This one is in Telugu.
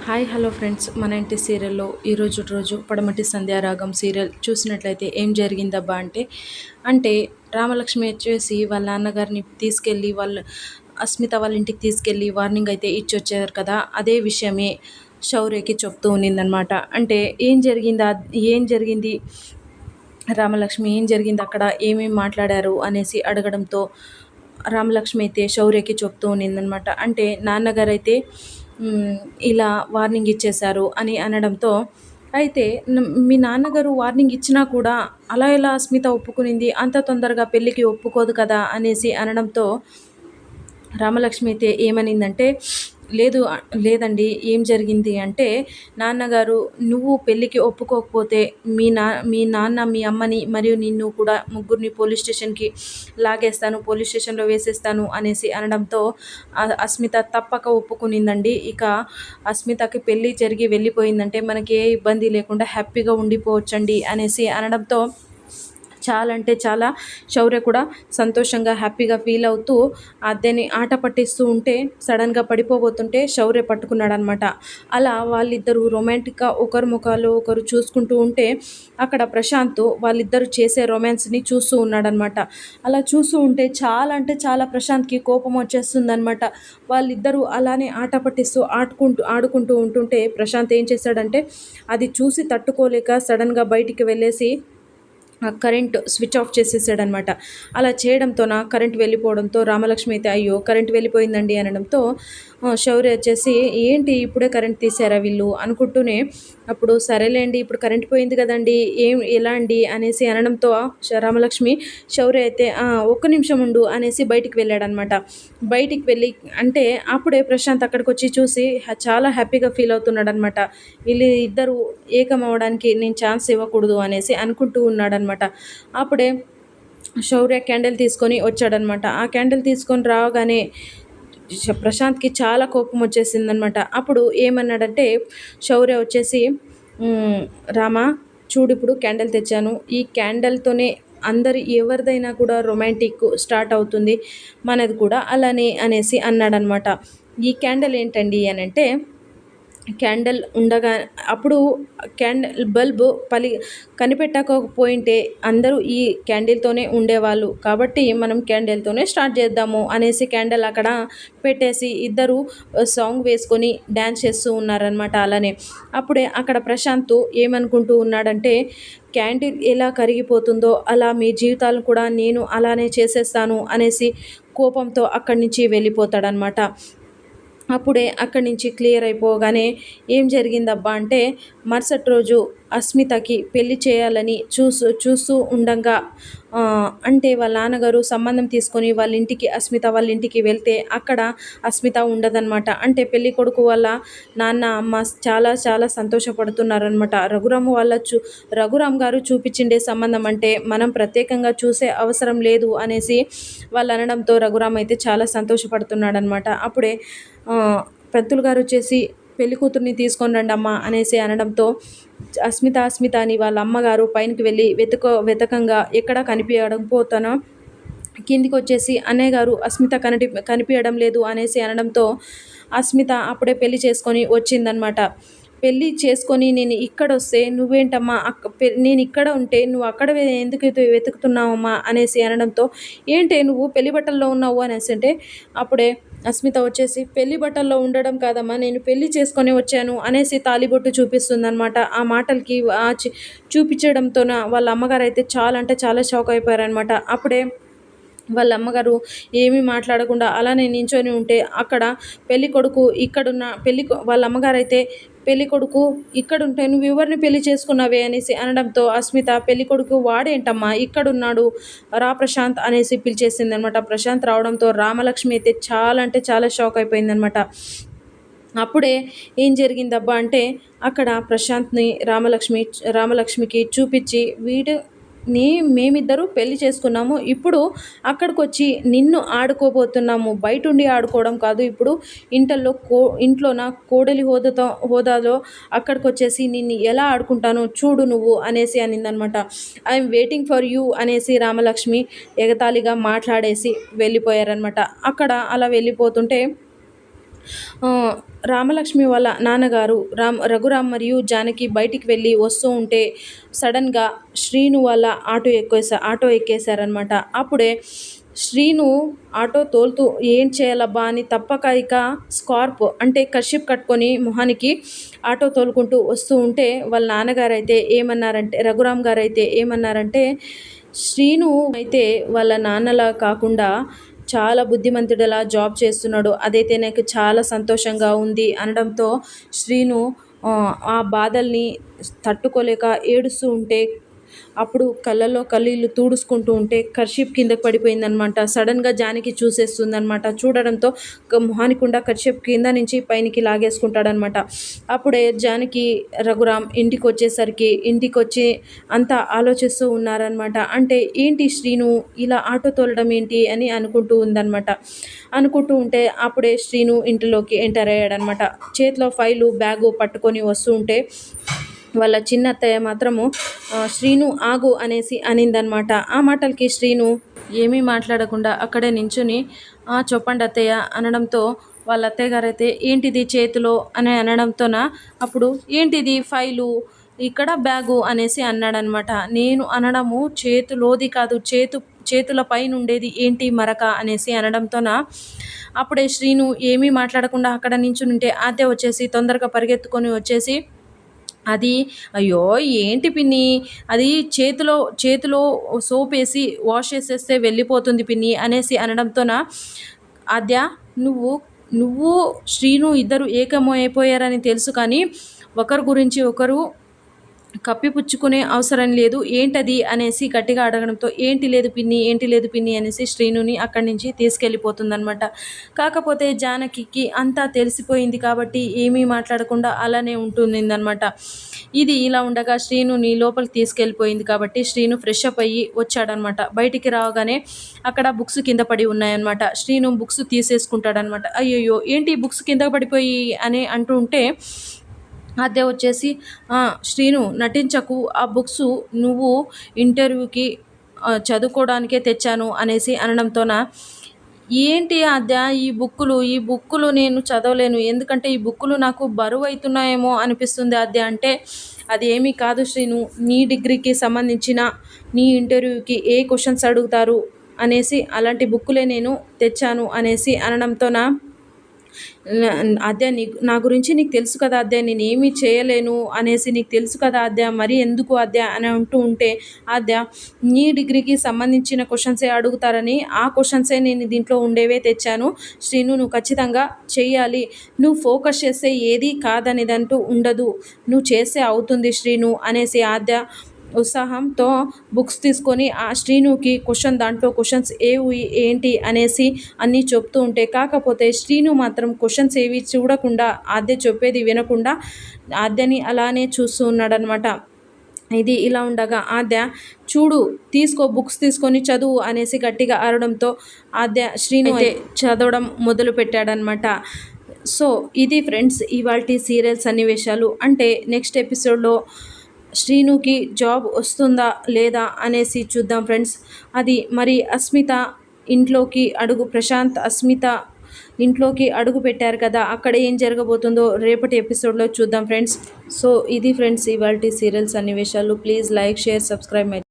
హాయ్ హలో ఫ్రెండ్స్, మన ఇంటి సీరియల్లో ఈరోజు రోజు పడమటి సంధ్యారాగం సీరియల్ చూసినట్లయితే ఏం జరిగిందబ్బా అంటే రామలక్ష్మి వచ్చేసి వాళ్ళ నాన్నగారిని తీసుకెళ్ళి అస్మిత వాళ్ళ ఇంటికి తీసుకెళ్ళి వార్నింగ్ అయితే ఇచ్చొచ్చారు కదా. అదే విషయమే శౌర్యకి చెప్తూ ఉన్నిందనమాట. అంటే ఏం జరిగింది, రామలక్ష్మి ఏం జరిగింది అక్కడ, ఏమేమి మాట్లాడారు అనేసి అడగడంతో రామలక్ష్మి అయితే శౌర్యకి చెప్తూ ఉన్నిందనమాట. అంటే నాన్నగారు అయితే "మ్, ఇలా వార్నింగ్ ఇచ్చేశారు" అని అనడంతో, అయితే మీ నాన్నగారు వార్నింగ్ ఇచ్చినా కూడా అలా ఎలా అస్మిత ఒప్పుకునింది, అంత తొందరగా పెళ్ళికి ఒప్పుకోదు కదా అనేసి అనడంతో రామలక్ష్మి అయితే ఏమనిందంటే, లేదు లేదండి, ఏం జరిగింది అంటే, నాన్నగారు నువ్వు పెళ్ళికి ఒప్పుకోకపోతే మీ నాన్న మీ అమ్మని మరియు నిన్ను కూడా ముగ్గురిని పోలీస్ స్టేషన్కి లాగేస్తాను, పోలీస్ స్టేషన్లో వేసేస్తాను అనేసి అనడంతో అస్మిత తప్పక ఒప్పుకునిందండి. ఇక అస్మితకి పెళ్ళి జరిగి వెళ్ళిపోయిందంటే మనకి ఏ ఇబ్బంది లేకుండా హ్యాపీగా ఉండిపోవచ్చండి అనేసి అనడంతో, చాలా అంటే చాలా శౌర్య కూడా సంతోషంగా హ్యాపీగా ఫీల్ అవుతూ అద్దెని ఆట పట్టిస్తూ ఉంటే సడన్గా పడిపోబోతుంటే శౌర్య పట్టుకున్నాడనమాట. అలా వాళ్ళిద్దరూ రొమాంటిక్గా ఒకరి ముఖాలు ఒకరు చూసుకుంటూ ఉంటే అక్కడ ప్రశాంత్ వాళ్ళిద్దరు చేసే రొమాన్స్ని చూస్తూ ఉన్నాడనమాట. అలా చూస్తూ ఉంటే చాలా అంటే చాలా ప్రశాంత్కి కోపం వచ్చేస్తుందనమాట. వాళ్ళిద్దరూ అలానే ఆట పట్టిస్తూ ఆడుకుంటూ ఉంటుంటే ప్రశాంత్ ఏం చేశాడంటే, అది చూసి తట్టుకోలేక సడన్గా బయటికి వెళ్ళేసి ఆ కరెంట్ స్విచ్ ఆఫ్ చేసేసాడనమాట. అలా చేయడంతో కరెంట్ వెళ్ళిపోవడంతో రామలక్ష్మి అయితే అయ్యో కరెంట్ వెళ్ళిపోయిందండి అనడంతో శౌర్య వచ్చేసి ఏంటి ఇప్పుడే కరెంట్ తీసారా వీళ్ళు అనుకుంటూనే, అప్పుడు సరేలేండి ఇప్పుడు కరెంట్ పోయింది కదండి, ఎలా అండి అనేసి అనడంతో రామలక్ష్మి శౌర్య అయితే ఒక్క నిమిషం ఉండు అనేసి బయటికి వెళ్ళాడనమాట. బయటికి వెళ్ళి అంటే అప్పుడే ప్రశాంత్ అక్కడికి వచ్చి చూసి చాలా హ్యాపీగా ఫీల్ అవుతున్నాడనమాట. వీళ్ళు ఇద్దరు ఏకం అవ్వడానికి నేను ఛాన్స్ ఇవ్వకూడదు అనేసి అనుకుంటూ ఉన్నాడనమాట. అప్పుడే శౌర్య క్యాండిల్ తీసుకొని వచ్చాడనమాట. ఆ క్యాండిల్ తీసుకొని రాగానే ప్రశాంత్కి చాలా కోపం వచ్చేసిందనమాట. అప్పుడు ఏమన్నాడంటే శౌర్య వచ్చేసి, రామా చూడు ఇప్పుడు క్యాండిల్ తెచ్చాను, ఈ క్యాండిల్తోనే ఎవరిదైనా కూడా రొమాంటిక్ స్టార్ట్ అవుతుంది, మనది కూడా అలానే అనేసి అన్నాడనమాట. ఈ క్యాండిల్ ఏంటండి అని అంటే, క్యాండిల్ ఉండగా అప్పుడు బల్బ్ కనిపెట్టకపోయింటే అందరూ ఈ క్యాండిల్తోనే ఉండేవాళ్ళు, కాబట్టి మనం క్యాండిల్తోనే స్టార్ట్ చేద్దాము అనేసి క్యాండిల్ అక్కడ పెట్టేసి ఇద్దరు సాంగ్ వేసుకొని డ్యాన్స్ చేస్తూ ఉన్నారనమాట. అలానే అప్పుడే అక్కడ ప్రశాంత్ ఏమనుకుంటూ ఉన్నాడంటే, క్యాండిల్ ఎలా కరిగిపోతుందో అలా మీ జీవితాలను కూడా నేను అలానే చేసేస్తాను అనేసి కోపంతో అక్కడి నుంచి వెళ్ళిపోతాడనమాట. అప్పుడే అక్కడి నుంచి క్లియర్ అయిపోగానే ఏం జరిగిందబ్బా అంటే, మరుసటి రోజు అస్మితకి పెళ్లి చేయాలని చూస్తూ ఉండంగా అంటే వాళ్ళ నాన్నగారు సంబంధం తీసుకొని అస్మిత వాళ్ళ ఇంటికి వెళ్తే అక్కడ అస్మిత ఉండదన్నమాట. అంటే పెళ్లి కొడుకు వాళ్ళ నాన్న అమ్మ చాలా చాలా సంతోషపడుతున్నారనమాట. రఘురామ్ గారు చూపించిండే సంబంధం అంటే మనం ప్రత్యేకంగా చూసే అవసరం లేదు అనేసి వాళ్ళు అనడంతో రఘురామ్ అయితే చాలా సంతోషపడుతున్నాడనమాట. అప్పుడే పంతులు గారు వచ్చేసి పెళ్లి కూతుర్ని తీసుకొని రండి అమ్మ అనేసి అనడంతో అస్మిత అని వాళ్ళ అమ్మగారు పైనకి వెళ్ళి వెతకంగా ఎక్కడా కనిపించకపోతానో కిందికి వచ్చేసి అన్నయ్య గారు అస్మిత కనిపించడం లేదు అనేసి అనడంతో అస్మిత అప్పుడే పెళ్లి చేసుకొని వచ్చిందనమాట. పెళ్ళి చేసుకొని నేను ఇక్కడ వస్తే నువ్వేంటమ్మా నేను ఇక్కడ ఉంటే నువ్వు అక్కడ ఎందుకు వెతుకుతున్నావమ్మా అనేసి అనడంతో, ఏంటి నువ్వు పెళ్లి బట్టల్లో ఉన్నావు అనేసి అంటే అప్పుడే అస్మిత వచ్చేసి, పెళ్లి బట్టల్లో ఉండడం కాదమ్మా, నేను పెళ్లి చేసుకొని వచ్చాను అనేసి తాలిబొట్టు చూపిస్తుందనమాట. ఆ మాటలకి చూపించడంతోన వాళ్ళ అమ్మగారు అయితే చాలా అంటే చాలా షాక్ అయిపోయారనమాట. అప్పుడే వాళ్ళ అమ్మగారు ఏమీ మాట్లాడకుండా అలానే నించొని ఉంటే అక్కడ పెళ్ళికొడుకు వాళ్ళ అమ్మగారు అయితే, పెళ్ళికొడుకు ఇక్కడుంటే నువ్వు ఎవరిని పెళ్లి చేసుకున్నావే అనేసి అనడంతో అస్మిత, పెళ్ళికొడుకు వాడేంటమ్మా ఇక్కడున్నాడు, రా ప్రశాంత్ అనేసి పిలిచేసింది అనమాట. ప్రశాంత్ రావడంతో రామలక్ష్మి అయితే చాలా అంటే చాలా షాక్ అయిపోయిందనమాట. అప్పుడే ఏం జరిగిందబ్బా అంటే, అక్కడ ప్రశాంత్ని రామలక్ష్మికి చూపించి, మేమిద్దరూ పెళ్లి చేసుకున్నాము, ఇప్పుడు అక్కడికొచ్చి నిన్ను ఆడుకోబోతున్నాము, బయటుండి ఆడుకోవడం కాదు, ఇప్పుడు ఇంట్లో నా కోడలి హోదాలో అక్కడికొచ్చేసి నిన్ను ఎలా ఆడుకుంటానో చూడు నువ్వు అనేసి అనిందనమాట. ఐఎమ్ వెయిటింగ్ ఫర్ యూ అనేసి రామలక్ష్మి ఎగతాళిగా మాట్లాడేసి వెళ్ళిపోయారనమాట. అక్కడ అలా వెళ్ళిపోతుంటే ఆ, రామలక్ష్మి వాళ్ళ నాన్నగారు రఘురామ్ మరియు జానకి బయటికి వెళ్ళి వస్తూ ఉంటే సడన్గా శ్రీను వాళ్ళ ఆటో ఎక్కేశారనమాట. అప్పుడే శ్రీను ఆటో తోలుతూ ఏం చేయాలబ్బా అని తప్పక ఇక స్కార్ప్ అంటే కర్షిప్ కట్టుకొని మొహానికి ఆటో తోలుకుంటూ వస్తూ ఉంటే వాళ్ళ నాన్నగారు అయితే ఏమన్నారంటే, రఘురామ్ గారు అయితే ఏమన్నారంటే, శ్రీను అయితే వాళ్ళ నాన్నలా కాకుండా చాలా బుద్ధిమంతుడిలా జాబ్ చేస్తున్నాడు. అదైతే నాకు చాలా సంతోషంగా ఉంది అనడంతో శ్రీను ఆ బాధల్ని తట్టుకోలేక ఏడుస్తూ ఉంటే అప్పుడు కళ్ళల్లో కన్నీళ్ళు తుడుచుకుంటూ ఉంటే కర్చీఫ్ కిందకి పడిపోయిందనమాట. సడన్‌గా జానకి చూసేస్తుందనమాట. చూడడంతో మొహానికి కూడా కర్చీఫ్ కింద నుంచి పైనికి లాగేసుకుంటాడనమాట. అప్పుడే జానకి, రఘురామ్ ఇంటికొచ్చి అంతా ఆలోచిస్తూ ఉన్నారనమాట. అంటే ఏంటి శ్రీను ఇలా ఆటో తోలడం ఏంటి అని అనుకుంటూ ఉందనమాట. అనుకుంటూ ఉంటే అప్పుడే శ్రీను ఇంటిలోకి ఎంటర్ అయ్యాడనమాట. చేతిలో ఫైలు, బ్యాగు పట్టుకొని వస్తూ ఉంటే వాళ్ళ చిన్నత్తయ్య మాత్రము శ్రీను ఆగు అనేసి అనిందనమాట. ఆ మాటలకి శ్రీను ఏమీ మాట్లాడకుండా అక్కడే నించుని చెప్పండి అత్తయ్య అనడంతో వాళ్ళ అత్తయ్య గారైతే ఏంటిది చేతిలో అని అనడంతోన అప్పుడు ఏంటిది ఫైలు ఇక్కడ బ్యాగు అనేసి అన్నాడనమాట. నేను అనడము చేతిలోది కాదు, చేతుల పైన ఉండేది ఏంటి మరక అనేసి అనడంతోన అప్పుడే శ్రీను ఏమీ మాట్లాడకుండా అక్కడ నించునుంటే ఆద్య వచ్చేసి తొందరగా పరిగెత్తుకొని వచ్చేసి అది అయ్యో ఏంటి పిన్ని అది చేతిలో సోపేసి వాష్ చేసేస్తే వెళ్ళిపోతుంది పిన్ని అనేసి అనడంతోన ఆద్య నువ్వు నువ్వు శ్రీను ఇద్దరు ఏకమైపోయారని తెలుసు కానీ ఒకరి గురించి ఒకరు కప్పిపుచ్చుకునే అవసరం లేదు ఏంటది అనేసి గట్టిగా అడగడంతో ఏంటి లేదు పిన్ని అనేసి శ్రీనుని అక్కడి నుంచి తీసుకెళ్ళిపోతుందనమాట. కాకపోతే జానకికి అంతా తెలిసిపోయింది కాబట్టి ఏమీ మాట్లాడకుండా అలానే ఉంటుందన్నమాట. ఇది ఇలా ఉండగా శ్రీనుని లోపలికి తీసుకెళ్ళిపోయింది కాబట్టి శ్రీను ఫ్రెష్ అప్ అయ్యి వచ్చాడనమాట. బయటికి రాగానే అక్కడ బుక్స్ కింద పడి ఉన్నాయన్నమాట. శ్రీను బుక్స్ తీసేసుకుంటాడనమాట. అయ్యయ్యో ఏంటి బుక్స్ కింద పడిపోయి అని అంటూ ఉంటే ఆద్య వచ్చేసి శ్రీను నటించకు, ఆ బుక్స్ నువ్వు ఇంటర్వ్యూకి చదువుకోవడానికే తెచ్చాను అనేసి అనడంతోన ఏంటి ఆద్య ఈ బుక్కులు నేను చదవలేను ఎందుకంటే ఈ బుక్కులు నాకు బరువు అవుతున్నాయేమో అనిపిస్తుంది ఆద్య అంటే అది ఏమీ కాదు శ్రీను, నీ డిగ్రీకి సంబంధించిన నీ ఇంటర్వ్యూకి ఏ క్వశ్చన్స్ అడుగుతారు అనేసి అలాంటి బుక్కులే నేను తెచ్చాను అనేసి అనడంతోన అద్య నా గురించి నీకు తెలుసు కదా అద్య నేనేమీ చేయలేను అనేసి నీకు తెలుసు కదా అద్య మరి ఎందుకు అద్య అని అంటూ ఉంటే అద్య నీ డిగ్రీకి సంబంధించిన క్వశ్చన్సే అడుగుతారని ఆ క్వశ్చన్సే నేను దీంట్లో ఉండేవే తెచ్చాను శ్రీను, నువ్వు ఖచ్చితంగా చెయ్యాలి, నువ్వు ఫోకస్ చేస్తే ఏది కాదనేదంటూ ఉండదు, నువ్వు చేస్తే అవుతుంది శ్రీను అనేసి ఆద్య ఉత్సాహంతో బుక్స్ తీసుకొని ఆ శ్రీనుకి దాంట్లో క్వశ్చన్స్ ఏవి ఏంటి అనేసి అన్నీ చెప్తూ ఉంటే కాకపోతే శ్రీను మాత్రం క్వశ్చన్స్ ఏవి చూడకుండా ఆద్య చెప్పేది వినకుండా ఆద్యని అలానే చూస్తూ ఉన్నాడనమాట. ఇది ఇలా ఉండగా ఆద్య చూడు తీసుకో బుక్స్ తీసుకొని చదువు అనేసి గట్టిగా అరవడంతో ఆద్య శ్రీను అయితే చదవడం మొదలు పెట్టాడనమాట. సో ఇది ఫ్రెండ్స్ ఇవాల్టి సీరియల్ సన్నివేశాలు. అంటే నెక్స్ట్ ఎపిసోడ్లో శ్రీనుకి జాబ్ వస్తుందా లేదా అనేసి చూద్దాం ఫ్రెండ్స్. అది మరి అస్మిత ఇంట్లోకి అడుగు పెట్టారు కదా, అక్కడ ఏం జరగబోతుందో రేపటి ఎపిసోడ్లో చూద్దాం ఫ్రెండ్స్. సో ఇది ఫ్రెండ్స్ ఇవాల్టి సీరియల్ సన్నివేశాలు. Please like, share, subscribe my